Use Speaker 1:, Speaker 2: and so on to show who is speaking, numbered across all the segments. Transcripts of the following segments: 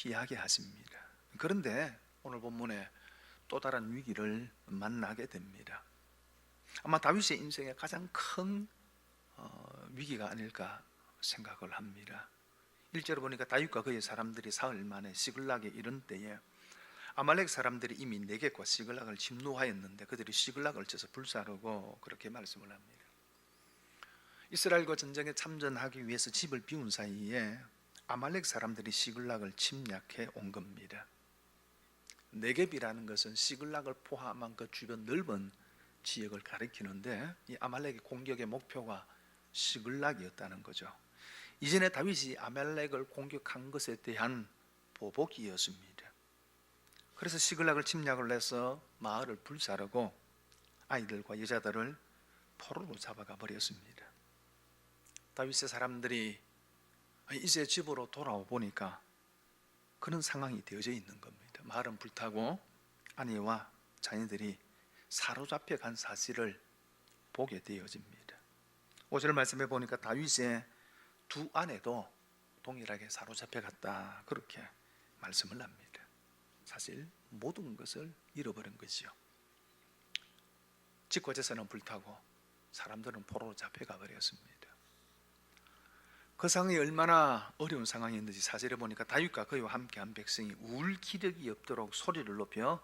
Speaker 1: 피하게 하십니다. 그런데 오늘 본문에 또 다른 위기를 만나게 됩니다. 아마 다윗의 인생의 가장 큰 위기가 아닐까 생각을 합니다. 1절을 보니까 다윗과 그의 사람들이 사흘 만에 시글락에 이른 때에 아말렉 사람들이 이미 네겝과 시글락을 침노하였는데 그들이 시글락을 쳐서 불사르고, 그렇게 말씀을 합니다. 이스라엘과 전쟁에 참전하기 위해서 집을 비운 사이에 아말렉 사람들이 시글락을 침략해 온 겁니다. 네겝이라는 것은 시글락을 포함한 그 주변 넓은 지역을 가리키는데, 이 아말렉의 공격의 목표가 시글락이었다는 거죠. 이전에 다윗이 아말렉을 공격한 것에 대한 보복이었습니다. 그래서 시글락을 침략을 해서 마을을 불사르고 아이들과 여자들을 포로로 잡아가 버렸습니다. 다윗의 사람들이 이제 집으로 돌아와 보니까 그런 상황이 되어져 있는 겁니다. 마을은 불타고 아내와 자녀들이 사로잡혀 간 사실을 보게 되어집니다. 5절 말씀해 보니까 다윗의 두 아내도 동일하게 사로잡혀 갔다, 그렇게 말씀을 합니다. 사실 모든 것을 잃어버린 것이요. 집과 재산은 불타고 사람들은 포로로 잡혀가 버렸습니다. 그 상황이 얼마나 어려운 상황이었는지 4절에 보니까 다윗과 그와 함께한 백성이 울 기력이 없도록 소리를 높여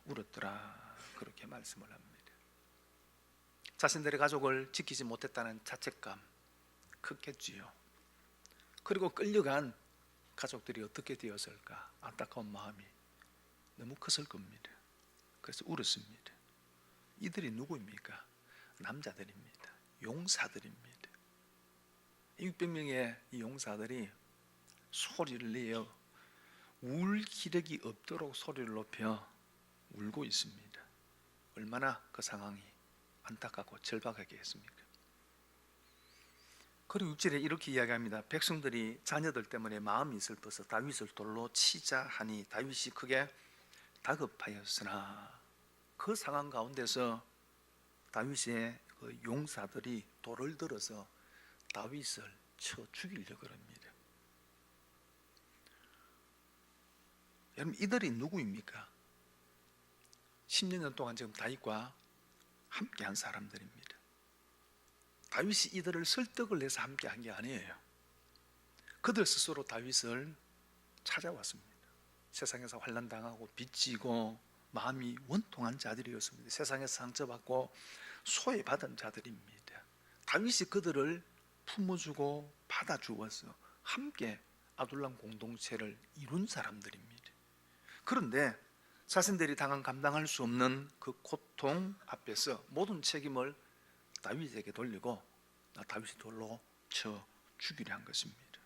Speaker 1: 울었더라, 그렇게 말씀을 합니다. 자신들의 가족을 지키지 못했다는 자책감 컸겠지요. 그리고 끌려간 가족들이 어떻게 되었을까, 안타까운 마음이 너무 컸을 겁니다. 그래서 울었습니다. 이들이 누구입니까? 남자들입니다. 용사들입니다. 600명의 이 용사들이 소리를 내어 울 기력이 없도록 소리를 높여 울고 있습니다. 얼마나 그 상황이 안타깝고 절박하게 했습니까? 그리고 6절에 이렇게 이야기합니다. 백성들이 자녀들 때문에 마음이 슬퍼서 다윗을 돌로 치자 하니 다윗이 크게 다급하였으나, 그 상황 가운데서 다윗의 그 용사들이 돌을 들어서 다윗을 쳐 죽이려고 합니다. 여러분, 이들이 누구입니까? 10년 동안 지금 다윗과 함께한 사람들입니다. 다윗이 이들을 설득을 해서 함께한 게 아니에요. 그들 스스로 다윗을 찾아왔습니다. 세상에서 환난당하고 빚지고 마음이 원통한 자들이었습니다. 세상에서 상처받고 소외받은 자들입니다. 다윗이 그들을 품어주고 받아주어서 함께 아둘람 공동체를 이룬 사람들입니다. 그런데 자신들이 당한 감당할 수 없는 그 고통 앞에서 모든 책임을 다윗에게 돌리고 다윗이 돌로 쳐 죽이려 한 것입니다.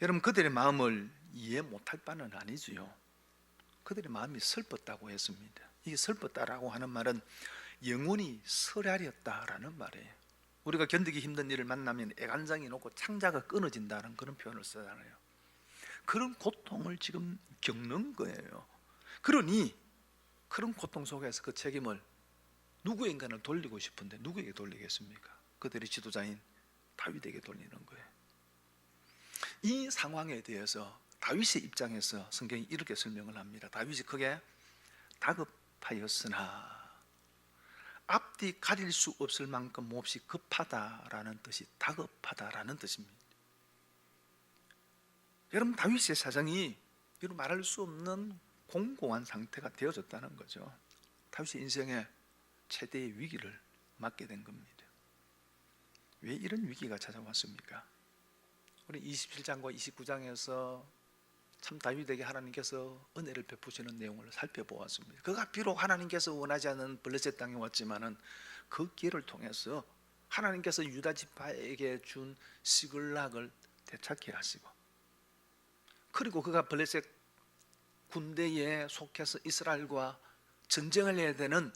Speaker 1: 여러분, 그들의 마음을 이해 못할 바는 아니지요. 그들의 마음이 슬펐다고 했습니다. 이게 슬펐다라고 하는 말은 영혼이 설하렸다라는 말이에요. 우리가 견디기 힘든 일을 만나면 애간장이 녹고 창자가 끊어진다는 그런 표현을 쓰잖아요. 그런 고통을 지금 겪는 거예요. 그러니 그런 고통 속에서 그 책임을 누구인가는 돌리고 싶은데 누구에게 돌리겠습니까? 그들의 지도자인 다윗에게 돌리는 거예요. 이 상황에 대해서 다윗의 입장에서 성경이 이렇게 설명을 합니다. 다윗이 크게 다급하였으나, 앞뒤 가릴 수 없을 만큼 몹시 급하다라는 뜻이 다급하다라는 뜻입니다. 여러분, 다윗의 사정이 이루 말할 수 없는 공고한 상태가 되어졌다는 거죠. 다윗의 인생에 최대의 위기를 맞게 된 겁니다. 왜 이런 위기가 찾아왔습니까? 우리 27장과 29장에서 참 다윗에게 하나님께서 은혜를 베푸시는 내용을 살펴보았습니다. 그가 비록 하나님께서 원하지 않은 블레셋 땅에 왔지만은 그 길을 통해서 하나님께서 유다 지파에게 준 시글락을 되찾게 하시고, 그리고 그가 블레셋 군대에 속해서 이스라엘과 전쟁을 해야 되는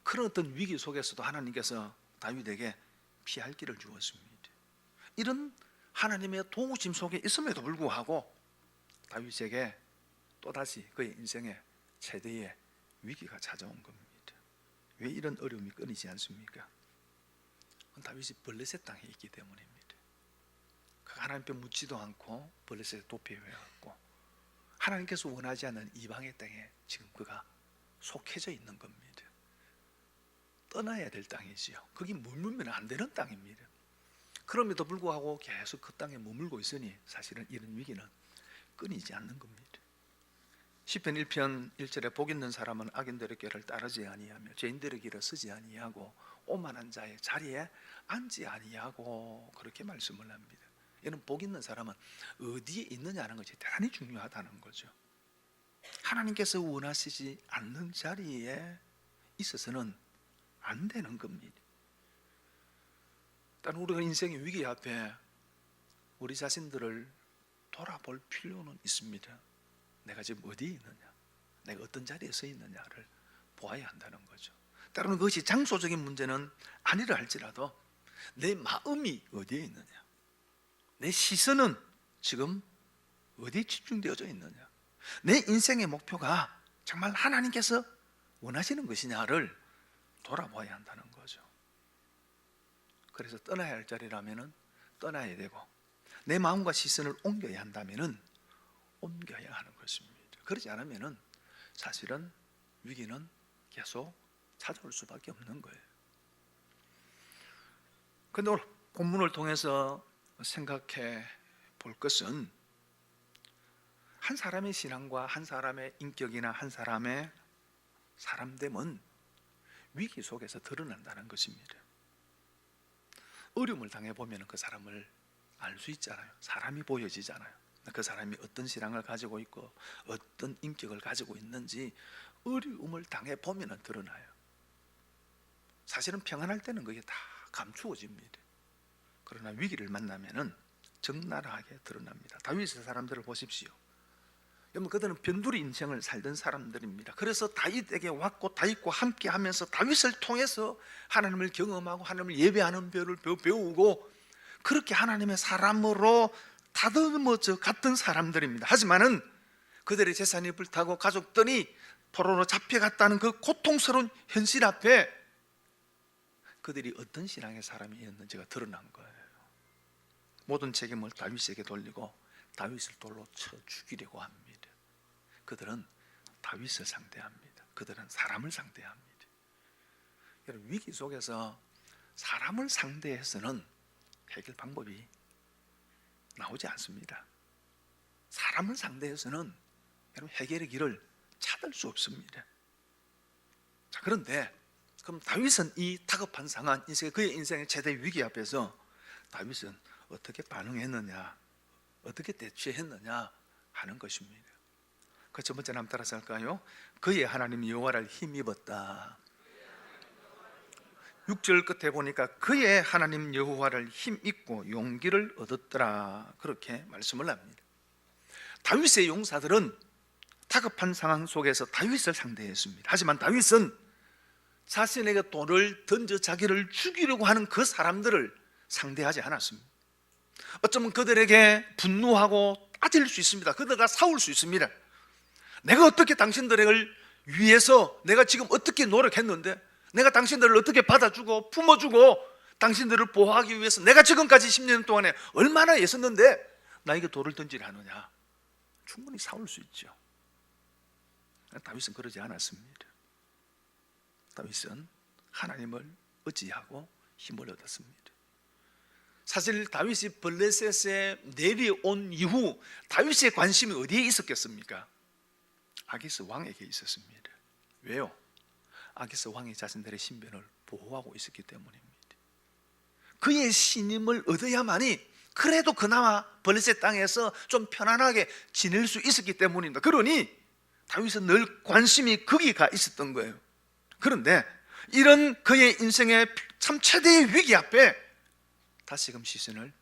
Speaker 1: 그런 어떤 위기 속에서도 하나님께서 다윗에게 피할 길을 주었습니다. 이런 하나님의 도우심 속에 있음에도 불구하고 다윗에게 또다시 그의 인생에 최대의 위기가 찾아온 겁니다. 왜 이런 어려움이 끊이지 않습니까? 다윗이 블레셋 땅에 있기 때문입니다. 그가 하나님 앞에 묻지도 않고 블레셋에 도피해왔고 하나님께서 원하지 않는 이방의 땅에 지금 그가 속해져 있는 겁니다. 떠나야 될 땅이지요. 거기 머물면 안 되는 땅입니다. 그럼에도 불구하고 계속 그 땅에 머물고 있으니 사실은 이런 위기는 끊이지 않는 겁니다. 시편 1편 1절에 복 있는 사람은 악인들의 꾀를 따르지 아니하며 죄인들의 길을 서지 아니하고 오만한 자의 자리에 앉지 아니하고 그렇게 말씀을 합니다. 이는 복 있는 사람은 어디에 있느냐는 것이 대단히 중요하다는 거죠. 하나님께서 원하시지 않는 자리에 있어서는 안 되는 겁니다. 일단 우리가 인생의 위기 앞에 우리 자신들을 돌아볼 필요는 있습니다. 내가 지금 어디에 있느냐, 내가 어떤 자리에 서 있느냐를 보아야 한다는 거죠. 때로는 그것이 장소적인 문제는 아니라 할지라도 내 마음이 어디에 있느냐, 내 시선은 지금 어디에 집중되어져 있느냐, 내 인생의 목표가 정말 하나님께서 원하시는 것이냐를 돌아봐야 한다는 거죠. 그래서 떠나야 할 자리라면은 떠나야 되고 내 마음과 시선을 옮겨야 한다면은 옮겨야 하는 것입니다. 그러지 않으면은 사실은 위기는 계속 찾아올 수밖에 없는 거예요. 그런데 오늘 본문을 통해서 생각해 볼 것은 한 사람의 신앙과 한 사람의 인격이나 한 사람의 사람됨은 위기 속에서 드러난다는 것입니다. 어려움을 당해보면 그 사람을 알 수 있잖아요. 사람이 보여지잖아요. 그 사람이 어떤 신앙을 가지고 있고 어떤 인격을 가지고 있는지 어려움을 당해보면 드러나요. 사실은 평안할 때는 그게 다 감추어집니다. 그러나 위기를 만나면 적나라하게 드러납니다. 다윗의 사람들을 보십시오. 여러분, 그들은 변두리 인생을 살던 사람들입니다. 그래서 다윗에게 왔고 다윗과 함께 하면서 다윗을 통해서 하나님을 경험하고 하나님을 예배하는 배를 배우고 그렇게 하나님의 사람으로 다듬어져 갔던 사람들입니다. 하지만은 그들의 재산이 불타고 가족들이 포로로 잡혀갔다는 그 고통스러운 현실 앞에 그들이 어떤 신앙의 사람이었는지가 드러난 거예요. 모든 책임을 다윗에게 돌리고 다윗을 돌로 쳐 죽이려고 합니다. 그들은 다윗을 상대합니다. 그들은 사람을 상대합니다. 여러분, 위기 속에서 사람을 상대해서는 해결 방법이 나오지 않습니다. 사람을 상대해서는 여러분 해결의 길을 찾을 수 없습니다. 자, 그런데 그럼 다윗은 이 다급한 상황, 그의 인생의 최대 위기 앞에서 다윗은 어떻게 반응했느냐, 어떻게 대처했느냐 하는 것입니다. 그 첫 번째, 한번 따라서 할까요? 그의 하나님 여호와를 힘입었다. 6절 끝에 보니까 그의 하나님 여호와를 힘입고 용기를 얻었더라, 그렇게 말씀을 합니다. 다윗의 용사들은 다급한 상황 속에서 다윗을 상대했습니다. 하지만 다윗은 자신에게 돌을 던져 자기를 죽이려고 하는 그 사람들을 상대하지 않았습니다. 어쩌면 그들에게 분노하고 따질 수 있습니다. 그들과 싸울 수 있습니다. 내가 어떻게 당신들을 위해서 내가 지금 어떻게 노력했는데, 내가 당신들을 어떻게 받아주고 품어주고 당신들을 보호하기 위해서 내가 지금까지 10년 동안에 얼마나 애썼는데 나에게 돌을 던지려 하느냐, 충분히 싸울 수 있죠. 다윗은 그러지 않았습니다. 다윗은 하나님을 의지하고 힘을 얻었습니다. 사실 다윗이 블레셋에 내려온 이후 다윗의 관심이 어디에 있었겠습니까? 아기스 왕에게 있었습니다. 왜요? 아기스 왕이 자신들의 신변을 보호하고 있었기 때문입니다. 그의 신임을 얻어야만이 그래도 그나마 블레셋 땅에서 좀 편안하게 지낼 수 있었기 때문입니다. 그러니 다윗은 늘 관심이 거기 가 있었던 거예요. 그런데 이런 그의 인생의 참 최대의 위기 앞에 다시금 시선을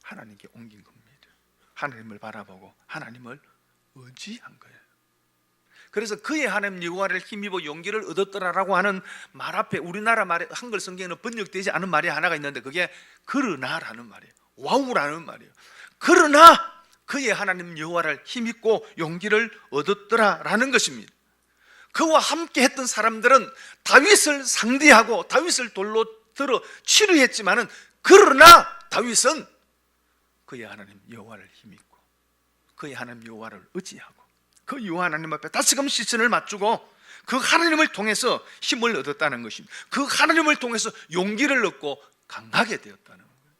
Speaker 1: 하나님께 옮긴 겁니다. 하나님을 바라보고 하나님을 의지한 거예요. 그래서 그의 하나님 여호와를 힘입어 용기를 얻었더라라고 하는 말 앞에 우리나라 말에 한글 성경에는 번역되지 않은 말이 하나가 있는데 그게 그러나라는 말이에요. 와우라는 말이에요. 그러나 그의 하나님 여호와를 힘입고 용기를 얻었더라라는 것입니다. 그와 함께 했던 사람들은 다윗을 상대하고 다윗을 돌로 들어 치료했지만은, 그러나 다윗은 그의 하나님 여호와를 힘입고 그의 하나님 여호와를 의지하고 그 여호와 하나님 앞에 다시금 시선을 맞추고 그 하나님을 통해서 힘을 얻었다는 것입니다. 그 하나님을 통해서 용기를 얻고 강하게 되었다는 거예요.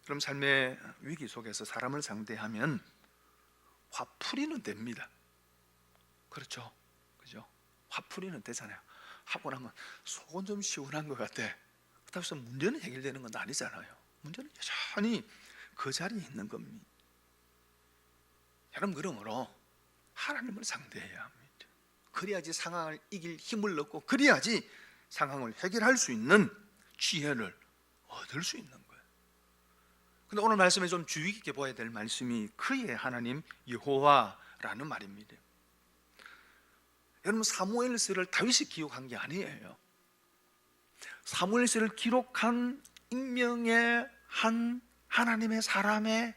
Speaker 1: 그럼 삶의 위기 속에서 사람을 상대하면 화풀이는 됩니다. 그렇죠? 그죠? 화풀이는 되잖아요. 하고 나면 속은 좀 시원한 것 같아. 그렇다고 해서 문제는 해결되는 건 아니잖아요. 문제는 여전히 그 자리에 있는 겁니다. 여러분, 그러므로 하나님을 상대해야 합니다. 그래야지 상황을 이길 힘을 얻고 그래야지 상황을 해결할 수 있는 지혜를 얻을 수 있는 거예요. 근데 오늘 말씀에 좀 주의 깊게 보아야 될 말씀이 그의 하나님 여호와라는 말입니다. 여러분, 사무엘서를 다윗이 기록한 게 아니에요. 사무엘서를 기록한 익명의 한 하나님의 사람의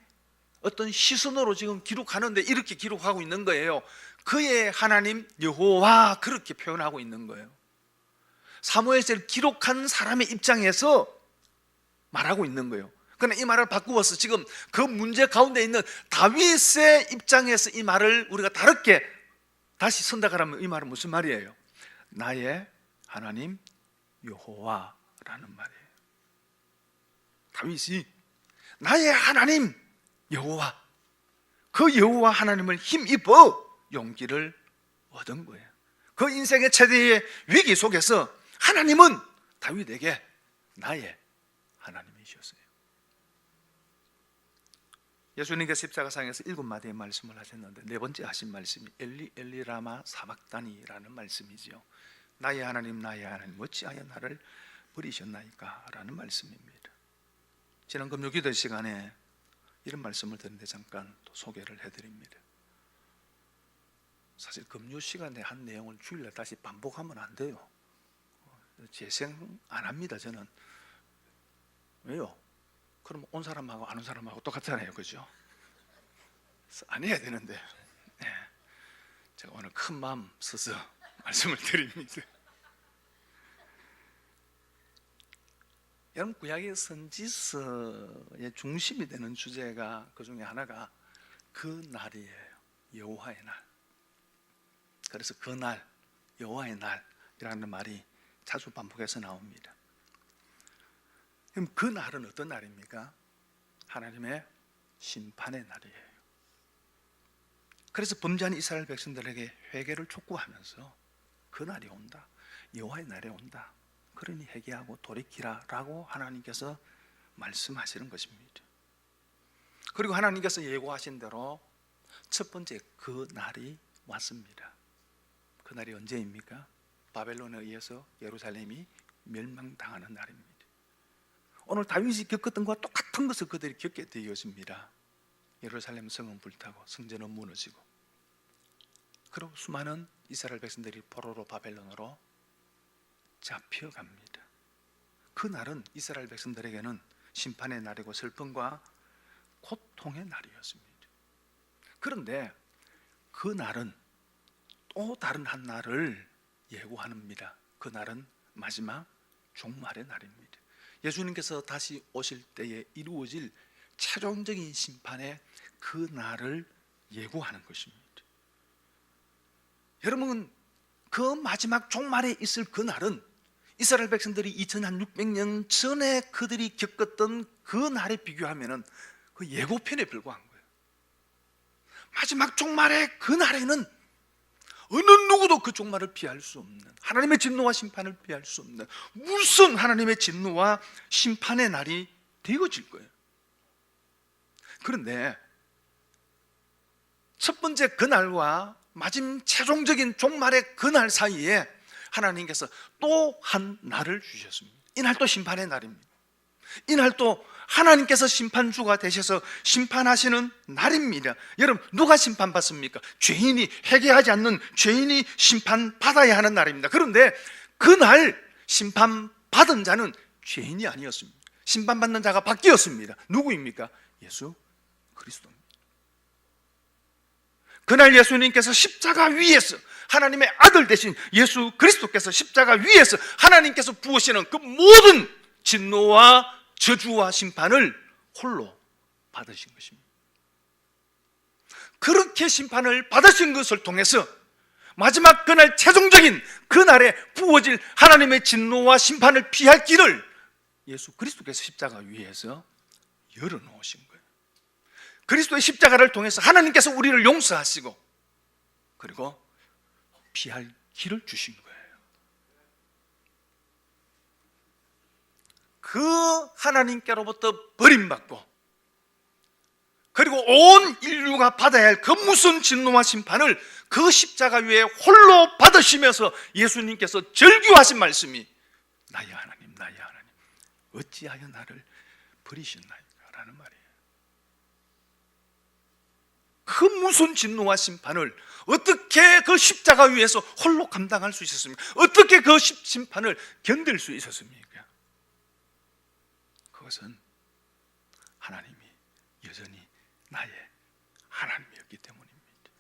Speaker 1: 어떤 시선으로 지금 기록하는데 이렇게 기록하고 있는 거예요. 그의 하나님 여호와, 그렇게 표현하고 있는 거예요. 사무엘서를 기록한 사람의 입장에서 말하고 있는 거예요. 그러나 이 말을 바꾸어서 지금 그 문제 가운데 있는 다윗의 입장에서 이 말을 우리가 다르게 다시 선택하라면 이 말은 무슨 말이에요? 나의 하나님 여호와라는 말이에요. 다윗이 나의 하나님 여호와, 그 여호와 하나님을 힘입어 용기를 얻은 거예요. 그 인생의 최대의 위기 속에서 하나님은 다윗에게 나의 하나님이셨어요. 예수님께서 십자가상에서 7마디의 말씀을 하셨는데 네 번째 하신 말씀이 엘리 엘리 라마 사박다니라는 말씀이지요. 나의 하나님 나의 하나님 어찌하여 나를 버리셨나이까 라는 말씀입니다. 지난 금요 기도 시간에 이런 말씀을 드렸는데 잠깐 또 소개를 해드립니다. 사실 금요 시간에 한 내용을 주일날 다시 반복하면 안 돼요. 재생 안 합니다. 저는. 왜요? 그럼 온 사람하고 안 온 사람하고 똑같잖아요. 그죠? 안 해야 되는데 네. 제가 오늘 큰 마음 써서 말씀을 드립니다. 여러분, 구약의 선지서의 중심이 되는 주제가 그 중에 하나가 그 날이에요. 여호와의 날. 그래서 그 날, 여호와의 날이라는 말이 자주 반복해서 나옵니다. 그럼 그 날은 어떤 날입니까? 하나님의 심판의 날이에요. 그래서 범죄한 이스라엘 백성들에게 회개를 촉구하면서 그 날이 온다, 여호와의 날이 온다, 그러니 회개하고 돌이키라라고 하나님께서 말씀하시는 것입니다. 그리고 하나님께서 예고하신 대로 첫 번째 그 날이 왔습니다. 그 날이 언제입니까? 바벨론에 의해서 예루살렘이 멸망당하는 날입니다. 오늘 다윗이 겪었던 것과 똑같은 것을 그들이 겪게 되었습니다. 예루살렘 성은 불타고 성전은 무너지고, 그리고 수많은 이스라엘 백성들이 포로로 바벨론으로 잡혀갑니다. 그 날은 이스라엘 백성들에게는 심판의 날이고 슬픔과 고통의 날이었습니다. 그런데 그 날은 또 다른 한 날을 예고합니다. 그 날은 마지막 종말의 날입니다. 예수님께서 다시 오실 때에 이루어질 최종적인 심판의 그 날을 예고하는 것입니다. 여러분, 그 마지막 종말에 있을 그 날은 이스라엘 백성들이 2600년 전에 그들이 겪었던 그 날에 비교하면 그 예고편에 불과한 거예요. 마지막 종말의 그 날에는 어느 누구도 그 종말을 피할 수 없는, 하나님의 진노와 심판을 피할 수 없는 무슨 하나님의 진노와 심판의 날이 되어질 거예요. 그런데 첫 번째 그 날과 마지막 최종적인 종말의 그 날 사이에 하나님께서 또 한 날을 주셨습니다. 이날도 심판의 날입니다. 이날도 하나님께서 심판주가 되셔서 심판하시는 날입니다. 여러분, 누가 심판받습니까? 죄인이, 회개하지 않는 죄인이 심판받아야 하는 날입니다. 그런데 그날 심판받은 자는 죄인이 아니었습니다. 심판받는 자가 바뀌었습니다. 누구입니까? 예수 그리스도입니다. 그날 예수님께서 십자가 위에서, 하나님의 아들 되신 예수 그리스도께서 십자가 위에서 하나님께서 부으시는 그 모든 진노와 저주와 심판을 홀로 받으신 것입니다. 그렇게 심판을 받으신 것을 통해서 마지막 그날 최종적인 그날에 부어질 하나님의 진노와 심판을 피할 길을 예수 그리스도께서 십자가 위에서 열어놓으신 거예요. 그리스도의 십자가를 통해서 하나님께서 우리를 용서하시고 그리고 피할 길을 주신 거예요. 그 하나님께로부터 버림받고 그리고 온 인류가 받아야 할 그 무슨 진노와 심판을 그 십자가 위에 홀로 받으시면서 예수님께서 절규하신 말씀이 나의 하나님, 나의 하나님, 어찌하여 나를 버리셨나이까? 라는 말이에요. 그 무슨 진노와 심판을 어떻게 그 십자가 위에서 홀로 감당할 수 있었습니까? 어떻게 그 심판을 견딜 수 있었습니까? 그것은 하나님이 여전히 나의 하나님이었기 때문입니다.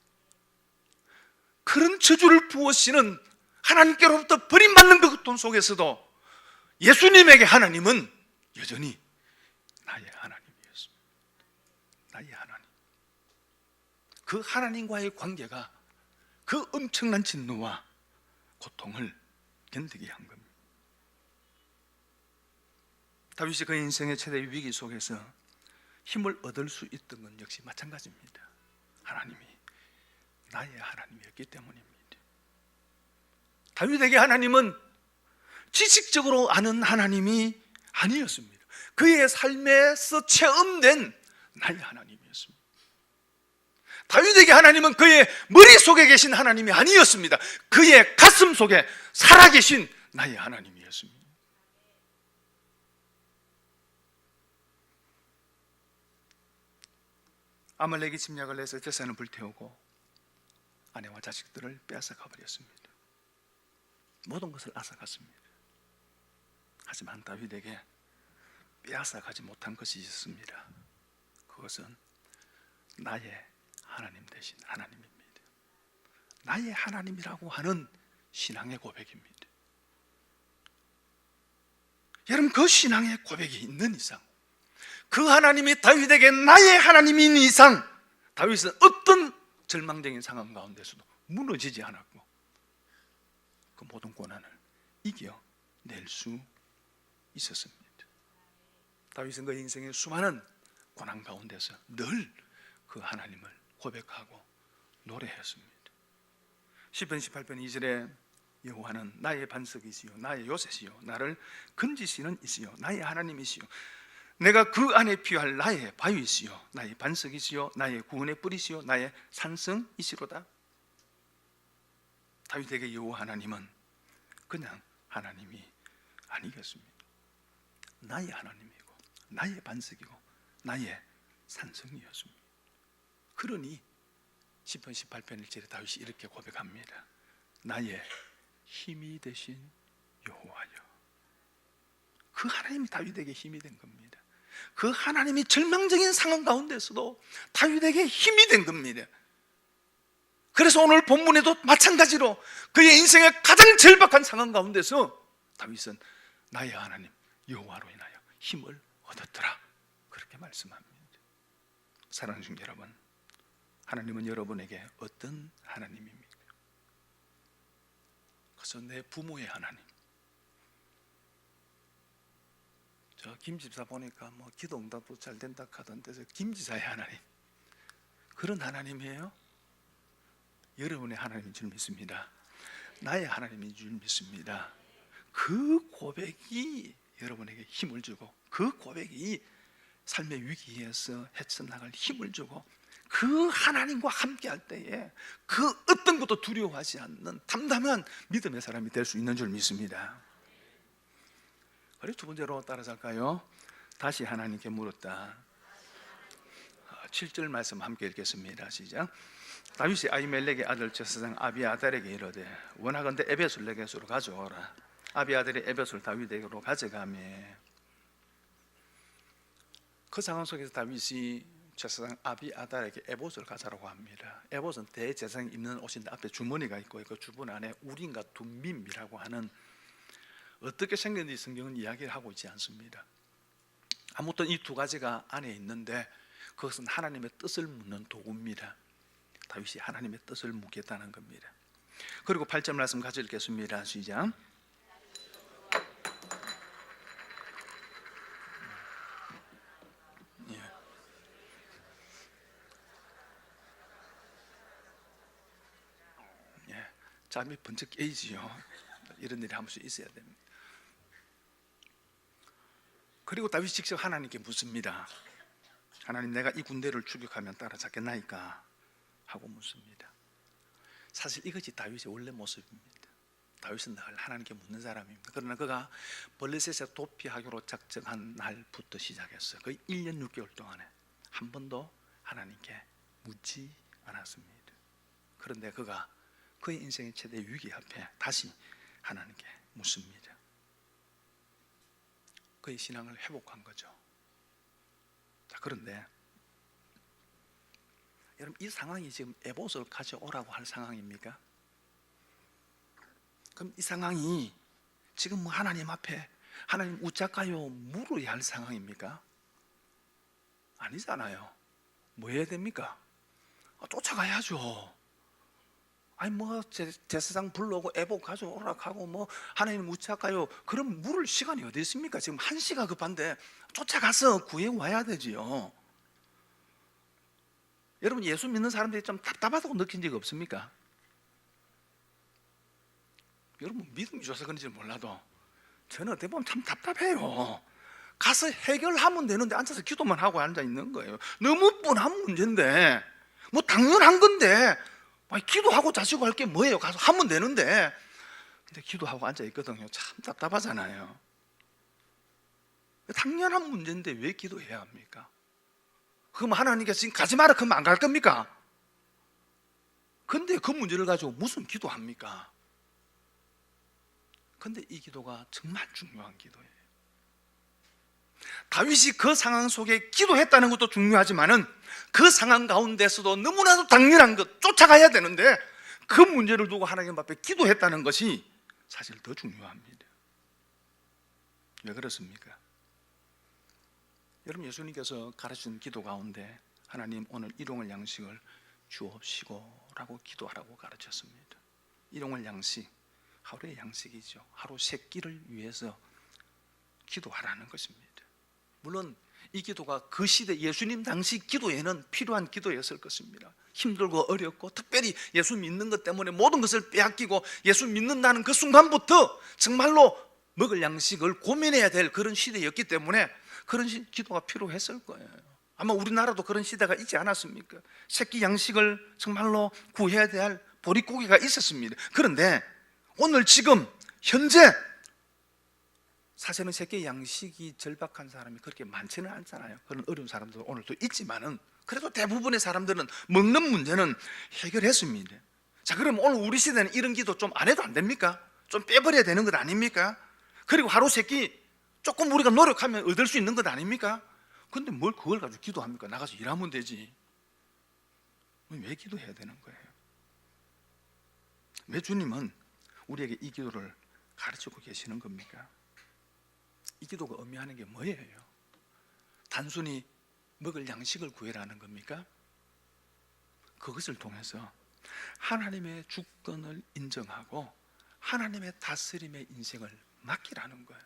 Speaker 1: 그런 저주를 부으시는 하나님께로부터 버림받는 그 고통 속에서도 예수님에게 하나님은 여전히 나의 하나님이었습니다. 나의 하나님. 그 하나님과의 관계가 그 엄청난 진노와 고통을 견디게 한 겁니다. 다윗이 그 인생의 최대 위기 속에서 힘을 얻을 수 있던 건 역시 마찬가지입니다. 하나님이 나의 하나님이었기 때문입니다. 다윗에게 하나님은 지식적으로 아는 하나님이 아니었습니다. 그의 삶에서 체험된 나의 하나님이었습니다. 다윗에게 하나님은 그의 머릿속에 계신 하나님이 아니었습니다. 그의 가슴 속에 살아계신 나의 하나님이었습니다. 아말렉이 침략을 해서 제사는 불태우고 아내와 자식들을 빼앗아 가버렸습니다. 모든 것을 앗아갔습니다. 하지만 다윗에게 빼앗아 가지 못한 것이 있었습니다. 그것은 나의 하나님 되신 하나님입니다. 나의 하나님이라고 하는 신앙의 고백입니다. 여러분, 그 신앙의 고백이 있는 이상, 그 하나님이 다윗에게 나의 하나님인 이상, 다윗은 어떤 절망적인 상황 가운데서도 무너지지 않았고 그 모든 고난을 이겨낼 수 있었습니다. 다윗은 그 인생의 수많은 고난 가운데서 늘 그 하나님을 고백하고 노래했습니다. 시편 18편 2절에 여호와는 나의 반석이시요 나의 요새시요 나를 건지시는 이시요 나의 하나님이시요 내가 그 안에 피할 나의 바위시요 나의 반석이시요 나의 구원의 뿌리시요 나의 산성이시로다. 다윗에게 여호와 하나님은 그냥 하나님이 아니겠습니다. 나의 하나님이고 나의 반석이고 나의 산성이었습니다. 그러니 시편 18편 1절에 다윗이 이렇게 고백합니다. 나의 힘이 되신 여호와여. 그 하나님이 다윗에게 힘이 된 겁니다. 그 하나님이 절망적인 상황 가운데서도 다윗에게 힘이 된 겁니다. 그래서 오늘 본문에도 마찬가지로 그의 인생의 가장 절박한 상황 가운데서 다윗은 나의 하나님 여호와로 인하여 힘을 얻었더라, 그렇게 말씀합니다. 사랑하는 중 여러분, 하나님은 여러분에게 어떤 하나님입니까? 그래서 내 부모의 하나님, 저 김집사 보니까 뭐 기도 응답도 잘 된다 하던데 저 김지사의 하나님, 그런 하나님이에요? 여러분의 하나님인 줄 믿습니다. 나의 하나님인 줄 믿습니다. 그 고백이 여러분에게 힘을 주고 그 고백이 삶의 위기에서 헤쳐나갈 힘을 주고 그 하나님과 함께할 때에 그 어떤 것도 두려워하지 않는 담담한 믿음의 사람이 될 수 있는 줄 믿습니다. 그리고 두 번째로 따라갈까요? 다시 하나님께 물었다. 7절 말씀 함께 읽겠습니다. 시작. 다윗이 아히멜렉의 아들 제사장 아비아달에게 이르되 원하건대 에벳을 내게로 가져오라. 아비아달이 에벳을 다윗에게로 가져가며, 그 상황 속에서 다윗이 제사장 아비아달에게 에봇을 가져라고 합니다. 에봇은 대제사장이 입는 옷인데 앞에 주머니가 있고 그 주머니 안에 우림과 둠밈이라고 하는, 어떻게 생겼는지 성경은 이야기를 하고 있지 않습니다. 아무튼 이 두 가지가 안에 있는데 그것은 하나님의 뜻을 묻는 도구입니다. 다윗이 하나님의 뜻을 묻겠다는 겁니다. 그리고 8절 말씀 같이 읽겠습니다. 시작. 잠이 번쩍 깨지요. 이런 일이 한 번씩 있어야 됩니다. 그리고 다윗이 직접 하나님께 묻습니다. 하나님, 내가 이 군대를 추격하면 따라잡겠나이까? 하고 묻습니다. 사실 이것이 다윗의 원래 모습입니다. 다윗은 늘 하나님께 묻는 사람입니다. 그러나 그가 블레셋에 도피하기로 작정한 날부터 시작해서 거의 1년 6개월 동안에 한 번도 하나님께 묻지 않았습니다. 그런데 그가 그의 인생의 최대 위기 앞에 다시 하나님께 묻습니다. 그의 신앙을 회복한 거죠. 자, 그런데 여러분, 이 상황이 지금 에봇을 가져오라고 할 상황입니까? 그럼 이 상황이 지금 뭐 하나님 앞에 하나님 웃자까요 물어야 할 상황입니까? 아니잖아요. 뭐 해야 됩니까? 쫓아가야죠. 아니 뭐 제사장 불러고 에봇 가져오라 하고 뭐 하나님 웃자까요? 그럼 물을 시간이 어디 있습니까? 지금 1시가 급한데 쫓아가서 구해 와야 되지요. 여러분, 예수 믿는 사람들이 좀 답답하다고 느낀 적 없습니까? 여러분, 믿음이 좋아서 그런지 몰라도 저는 어떻게 보면 참 답답해요. 가서 해결하면 되는데 앉아서 기도만 하고 앉아 있는 거예요. 너무 뻔한 문제인데, 뭐 당연한 건데 기도하고 자시고 할 게 뭐예요? 가서 하면 되는데. 근데 기도하고 앉아 있거든요. 참 답답하잖아요. 당연한 문제인데 왜 기도해야 합니까? 그럼 하나님께서 지금 가지 마라 그러면 안 갈 겁니까? 근데 그 문제를 가지고 무슨 기도합니까? 근데 이 기도가 정말 중요한 기도예요. 다윗이 그 상황 속에 기도했다는 것도 중요하지만은 그 상황 가운데서도 너무나도 당연한 것, 쫓아가야 되는데 그 문제를 두고 하나님 앞에 기도했다는 것이 사실 더 중요합니다. 왜 그렇습니까? 여러분, 예수님께서 가르친 기도 가운데 하나님, 오늘 일용할 양식을 주옵시고 라고 기도하라고 가르쳤습니다. 일용할 양식, 하루의 양식이죠. 하루 세 끼를 위해서 기도하라는 것입니다. 물론 이 기도가 그 시대 예수님 당시 기도에는 필요한 기도였을 것입니다. 힘들고 어렵고 특별히 예수 믿는 것 때문에 모든 것을 빼앗기고 예수 믿는다는 그 순간부터 정말로 먹을 양식을 고민해야 될 그런 시대였기 때문에 그런 기도가 필요했을 거예요. 아마 우리나라도 그런 시대가 있지 않았습니까? 새끼 양식을 정말로 구해야 될 보릿고개가 있었습니다. 그런데 오늘 지금 현재 사실은 새끼 양식이 절박한 사람이 그렇게 많지는 않잖아요. 그런 어려운 사람도 오늘도 있지만은 그래도 대부분의 사람들은 먹는 문제는 해결했습니다. 자, 그럼 오늘 우리 시대는 이런 기도 좀 안 해도 안 됩니까? 좀 빼버려야 되는 것 아닙니까? 그리고 하루 세 끼 조금 우리가 노력하면 얻을 수 있는 것 아닙니까? 근데 뭘 그걸 가지고 기도합니까? 나가서 일하면 되지. 왜 기도해야 되는 거예요? 왜 주님은 우리에게 이 기도를 가르치고 계시는 겁니까? 이 기도가 의미하는 게 뭐예요? 단순히 먹을 양식을 구해라는 겁니까? 그것을 통해서 하나님의 주권을 인정하고 하나님의 다스림의 인생을 맡기라는 거예요.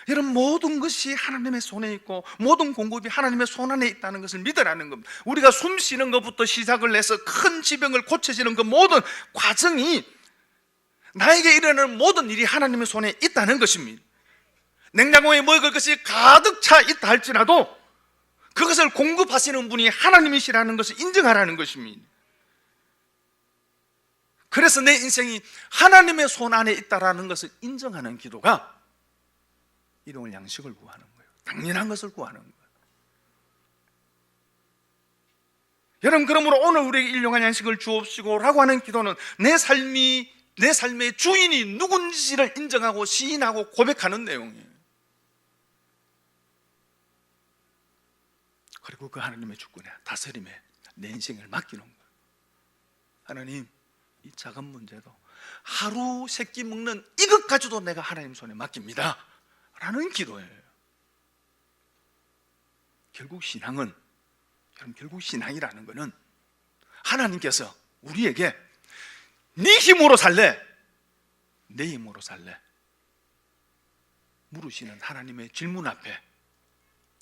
Speaker 1: 여러분, 모든 것이 하나님의 손에 있고 모든 공급이 하나님의 손 안에 있다는 것을 믿으라는 겁니다. 우리가 숨 쉬는 것부터 시작을 해서 큰 지병을 고쳐지는 그 모든 과정이, 나에게 일어나는 모든 일이 하나님의 손에 있다는 것입니다. 냉장고에 먹을 것이 가득 차 있다 할지라도 그것을 공급하시는 분이 하나님이시라는 것을 인정하라는 것입니다. 그래서 내 인생이 하나님의 손 안에 있다는 것을 인정하는 기도가 일용할 양식을 구하는 거예요. 당연한 것을 구하는 거예요. 여러분, 그러므로 오늘 우리에게 일용할 양식을 주옵시고 라고 하는 기도는 내 삶의 주인이 누군지를 인정하고 시인하고 고백하는 내용이에요. 그리고 그 하나님의 주권에 다스림에 내 인생을 맡기는 거예요. 하나님, 이 작은 문제도 하루 세 끼 먹는 이것 가지고도 내가 하나님 손에 맡깁니다 라는 기도예요. 결국 신앙은, 여러분, 결국 신앙이라는 것은 하나님께서 우리에게 네 힘으로 살래? 내 힘으로 살래? 물으시는 하나님의 질문 앞에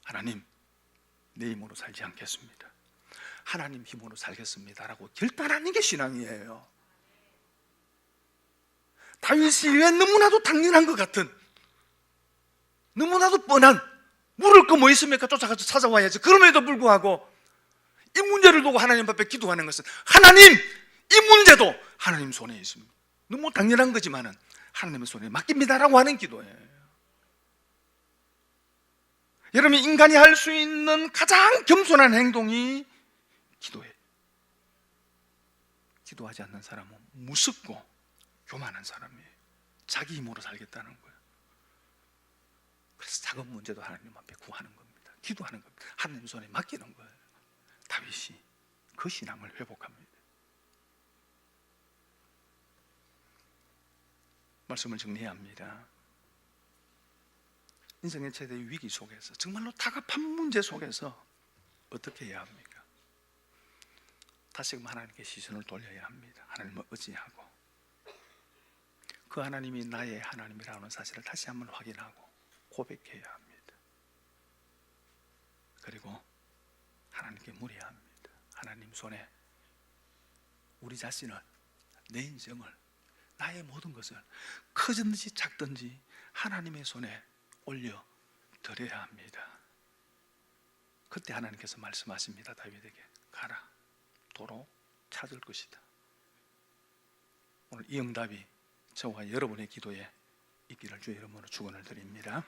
Speaker 1: 하나님, 내 힘으로 살지 않겠습니다. 하나님 힘으로 살겠습니다라고 결단하는 게 신앙이에요. 다윗이 왜 너무나도 당연한 것 같은, 너무나도 뻔한, 물을 거 뭐 있습니까? 쫓아가서 찾아와야지. 그럼에도 불구하고 이 문제를 두고 하나님 앞에 기도하는 것은 하나님, 이 문제도 하나님 손에 있습니다. 너무 당연한 거지만은 하나님의 손에 맡깁니다라고 하는 기도예요. 여러분, 인간이 할 수 있는 가장 겸손한 행동이 기도예요. 기도하지 않는 사람은 무섭고 교만한 사람이에요. 자기 힘으로 살겠다는 거예요. 그래서 작은 문제도 하나님 앞에 구하는 겁니다. 기도하는 겁니다. 하나님 손에 맡기는 거예요. 다윗이 그 신앙을 회복합니다. 말씀을 정리해야 합니다. 인생의 최대 위기 속에서, 정말로 다급한 문제 속에서 어떻게 해야 합니까? 다시금 하나님께 시선을 돌려야 합니다. 하나님을 의지하고 그 하나님이 나의 하나님이라는 사실을 다시 한번 확인하고 고백해야 합니다. 그리고 하나님께 물어야 합니다. 하나님 손에 우리 자신을, 내 인생을, 나의 모든 것을 크든지 작든지 하나님의 손에 올려 드려야 합니다. 그때 하나님께서 말씀하십니다. 다윗에게 가라, 도로 찾을 것이다. 오늘 이 응답이 저와 여러분의 기도에 있기를 주의 이름으로 축원을 드립니다.